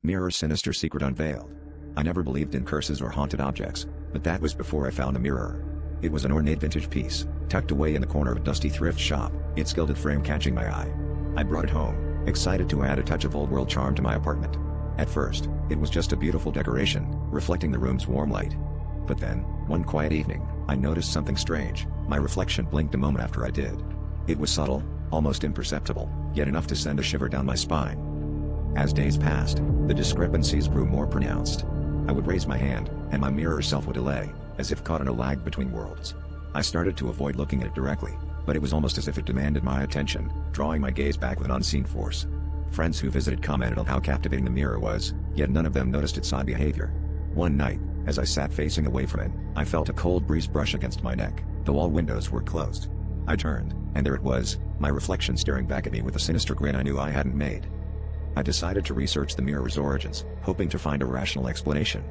Mirror Sinister Secret Unveiled. I never believed in curses or haunted objects, but that was before I found a mirror. It was an ornate vintage piece, tucked away in the corner of a dusty thrift shop, its gilded frame catching my eye. I brought it home, excited to add a touch of old-world charm to my apartment. At first, it was just a beautiful decoration, reflecting the room's warm light. But then, one quiet evening, I noticed something strange. My reflection blinked a moment after I did. It was subtle, almost imperceptible, yet enough to send a shiver down my spine. As days passed, the discrepancies grew more pronounced. I would raise my hand, and my mirror self would delay, as if caught in a lag between worlds. I started to avoid looking at it directly, but it was almost as if it demanded my attention, drawing my gaze back with an unseen force. Friends who visited commented on how captivating the mirror was, yet none of them noticed its odd behavior. One night, as I sat facing away from it, I felt a cold breeze brush against my neck, though all windows were closed. I turned, and there it was, my reflection staring back at me with a sinister grin I knew I hadn't made. I decided to research the mirror's origins, hoping to find a rational explanation.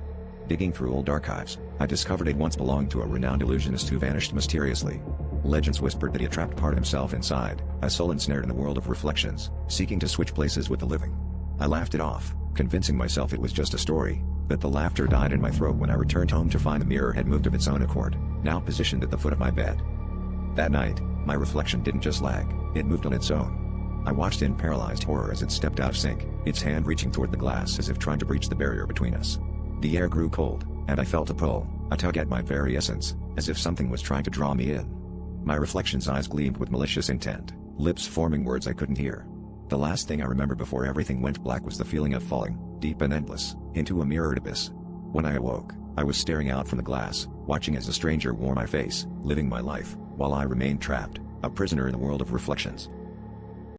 Digging through old archives, I discovered it once belonged to a renowned illusionist who vanished mysteriously. Legends whispered that he had trapped part of himself inside, a soul ensnared in the world of reflections, seeking to switch places with the living. I laughed it off, convincing myself it was just a story, but the laughter died in my throat when I returned home to find the mirror had moved of its own accord, now positioned at the foot of my bed. That night, my reflection didn't just lag, it moved on its own. I watched in paralyzed horror as it stepped out of sync, its hand reaching toward the glass as if trying to breach the barrier between us. The air grew cold, and I felt a pull, a tug at my very essence, as if something was trying to draw me in. My reflection's eyes gleamed with malicious intent, lips forming words I couldn't hear. The last thing I remember before everything went black was the feeling of falling, deep and endless, into a mirrored abyss. When I awoke, I was staring out from the glass, watching as a stranger wore my face, living my life, while I remained trapped, a prisoner in the world of reflections.